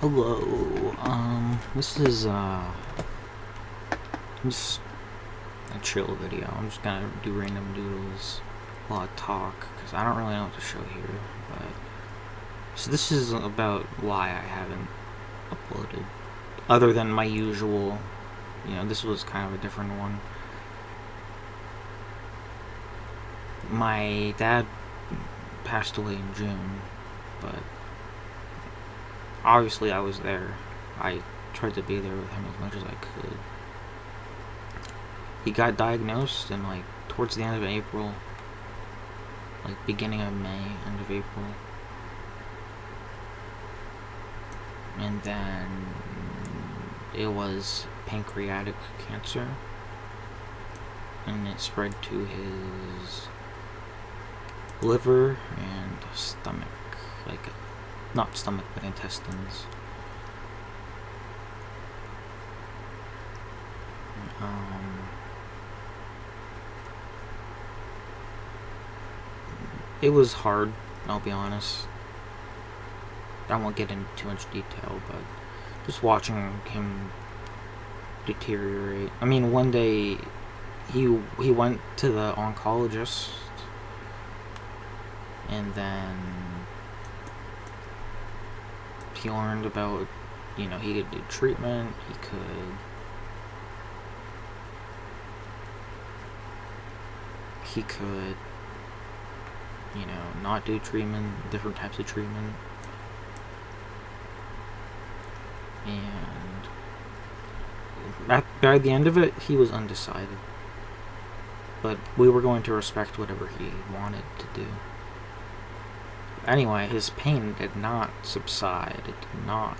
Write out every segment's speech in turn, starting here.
Hello, this is, just a chill video. I'm just gonna do random doodles while I talk, because I don't really know what to show here, but... So this is about why I haven't uploaded, other than my usual, this was kind of a different one. My dad passed away in June, but obviously I was there. I tried to be there with him as much as I could. He got diagnosed in towards the end of April, beginning of May, end of April. And then it was pancreatic cancer, and it spread to his liver and stomach, not stomach but intestines. It was hard, I'll be honest. I won't get into too much detail, but just watching him deteriorate. I mean, one day he went to the oncologist, and then he learned about, he could do treatment, he could not do treatment, different types of treatment. And by the end of it, he was undecided. But we were going to respect whatever he wanted to do. Anyway, his pain did not subside. It did not.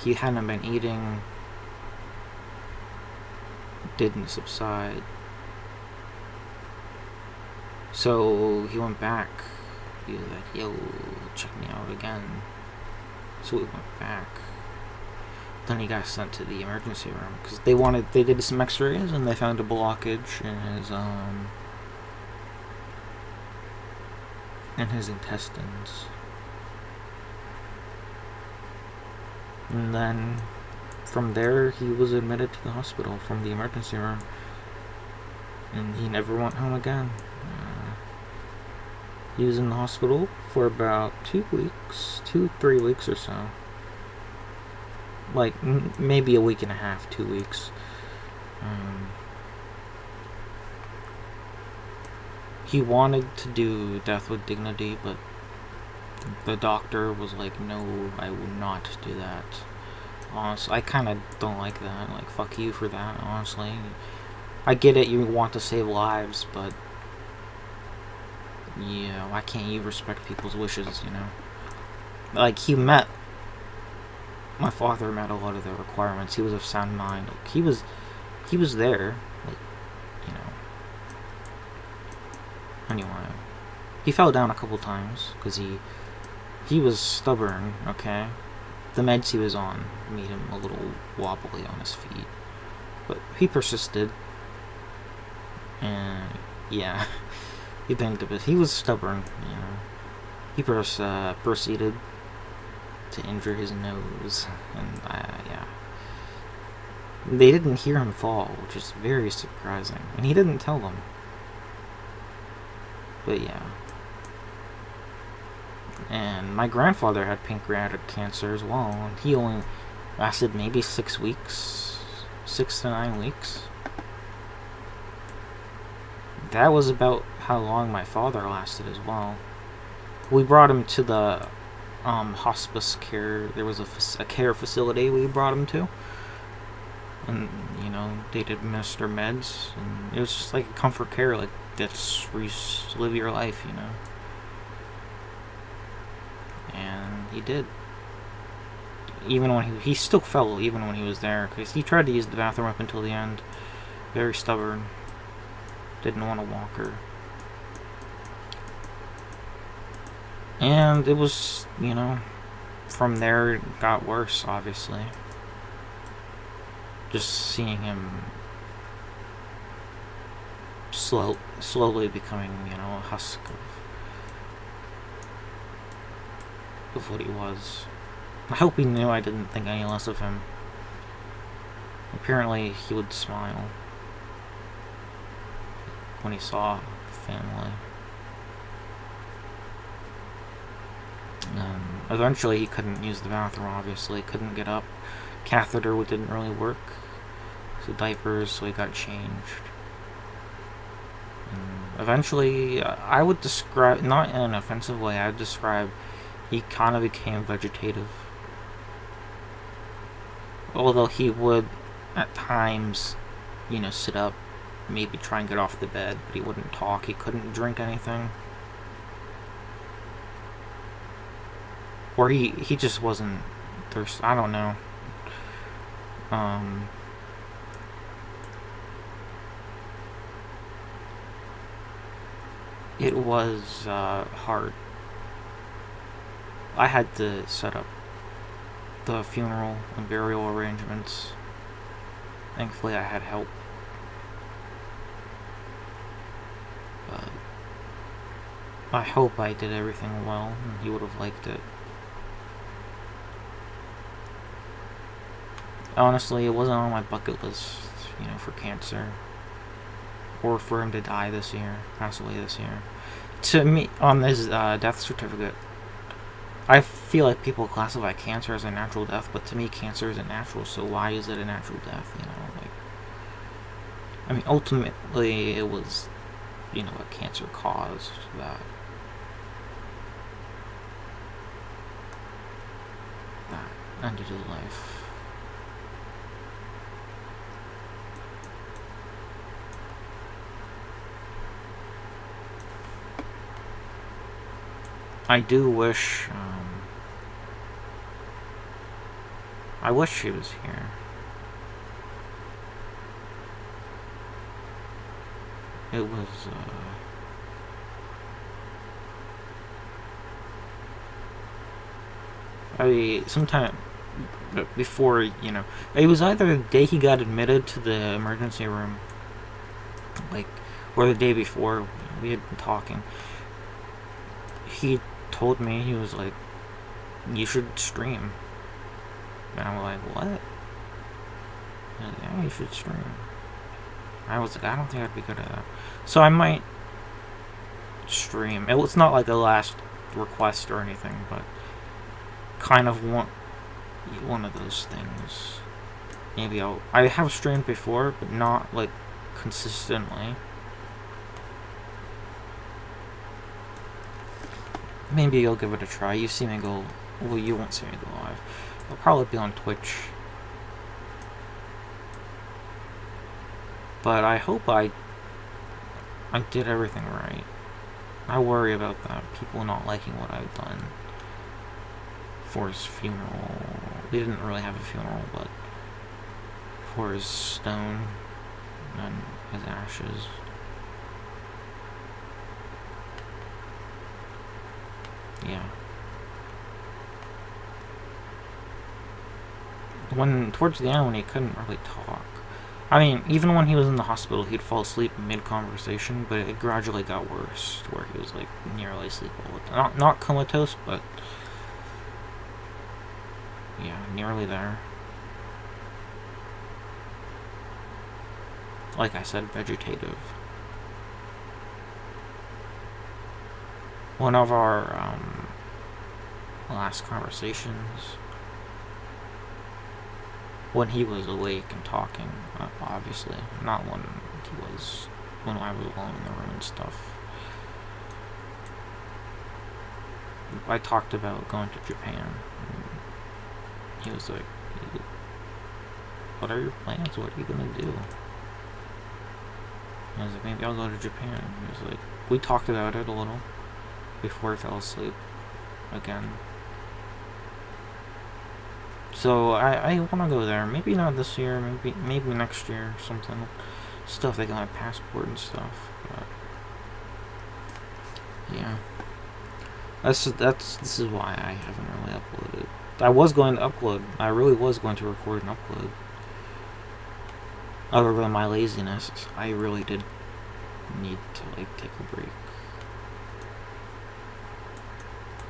He hadn't been eating. It didn't subside. So he went back. He was like, yo, check me out again. So we went back. Then he got sent to the emergency room because they did some x-rays and they found a blockage in his intestines. And then from there he was admitted to the hospital from the emergency room, and he never went home again. He was in the hospital for about 3 weeks or so. Maybe a week and a half, 2 weeks. He wanted to do death with dignity, but the doctor was like, no, I will not do that. Honestly, I kind of don't like that. Fuck you for that, honestly. I get it, you want to save lives, but yeah, why can't you respect people's wishes, my father met a lot of the requirements. He was of sound mind. He was there, Anyway, he fell down a couple times because he was stubborn. Okay, the meds he was on made him a little wobbly on his feet, but he persisted. And yeah, he banged a bit. He was stubborn, He proceeded to injure his nose, and yeah. They didn't hear him fall, which is very surprising, and he didn't tell them. But yeah. And my grandfather had pancreatic cancer as well, and he only lasted maybe 6 weeks, 6 to 9 weeks. That was about how long my father lasted as well. We brought him to the hospice care. There was a care facility we brought him to, and they'd administer meds, and it was just like a comfort care, that's where you live your life, And he did. Even when he still fell, even when he was there, because he tried to use the bathroom up until the end. Very stubborn. Didn't want to walk her. And it was, from there it got worse, obviously. Just seeing him slowly becoming, a husk of what he was. I hope he knew I didn't think any less of him. Apparently, he would smile when he saw family. Eventually, he couldn't use the bathroom, obviously. Couldn't get up. Catheter didn't really work. So diapers, so he got changed. And eventually, I would describe, not in an offensive way, I would describe he kind of became vegetative. Although he would, at times, sit up, maybe try and get off the bed, but he wouldn't talk, he couldn't drink anything. Or he just wasn't thirsty. I don't know. It was hard. I had to set up the funeral and burial arrangements. Thankfully, I had help. But I hope I did everything well, and he would have liked it. Honestly, it wasn't on my bucket list, for cancer. Or for him to die this year, pass away this year. To me, on his death certificate, I feel like people classify cancer as a natural death, but to me, cancer isn't natural, so why is it a natural death, ultimately, it was, what cancer caused that ended his life. I do wish, I wish she was here. It was, sometime before, it was either the day he got admitted to the emergency room, or the day before, we had been talking. He told me, he was like, you should stream. And I'm like, what? He was like, yeah, you should stream. I was like, I don't think I'd be good at that. So I might stream. It was not like a last request or anything, but kind of one of those things. Maybe I have streamed before, but not consistently. Maybe you'll give it a try. You see me go... Well, you won't see me go live. I'll probably be on Twitch. But I hope I did everything right. I worry about that. People not liking what I've done. For his funeral... We didn't really have a funeral, but... For his stone and his ashes... Yeah. Towards the end, when he couldn't really talk. Even when he was in the hospital, he'd fall asleep mid-conversation, but it gradually got worse, where he was, nearly asleep all the time. Not comatose, but... Yeah, nearly there. Like I said, vegetative. One of our last conversations, when he was awake and talking, obviously, not when I was alone in the room and stuff. I talked about going to Japan. He was like, what are your plans? What are you gonna do? I was like, maybe I'll go to Japan. He was like, we talked about it a little before I fell asleep again. So I want to go there. Maybe not this year. Maybe next year or something. Still have to get my passport and stuff. But yeah, this is why I haven't really uploaded. I was going to upload. I really was going to record and upload. Other than my laziness, I really did need to take a break.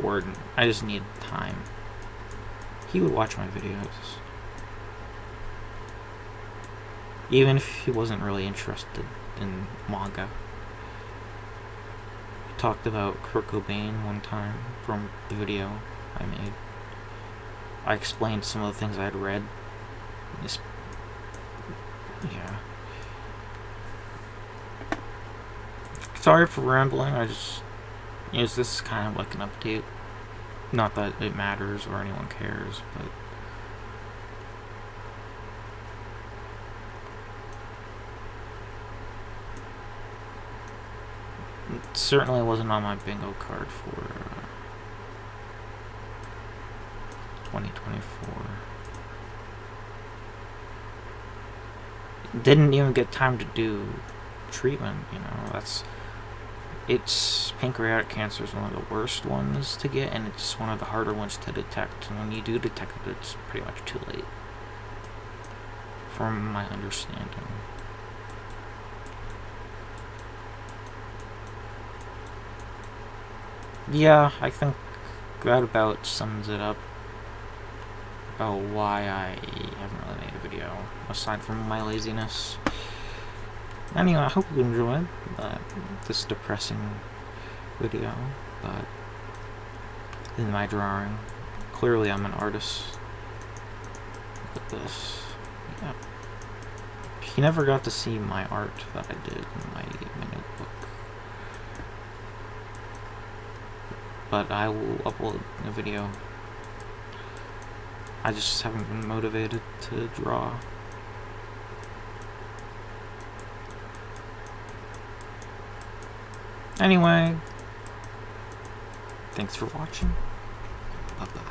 Or I just need time. He would watch my videos. Even if he wasn't really interested in manga. He talked about Kurt Cobain one time from the video I made. I explained some of the things I had read. Yeah. Sorry for rambling, I just... this is kind of like an update. Not that it matters or anyone cares, but... It certainly wasn't on my bingo card for 2024. Didn't even get time to do treatment, it's pancreatic cancer is one of the worst ones to get, and it's one of the harder ones to detect. And when you do detect it, it's pretty much too late, from my understanding. Yeah, I think that about sums it up about why I haven't really made a video, aside from my laziness. Anyway, I hope you enjoyed this depressing video, but in my drawing, clearly I'm an artist. Look at this. Yeah. You never got to see my art that I did in my notebook. But I will upload a video. I just haven't been motivated to draw. Anyway, thanks for watching. Bye-bye.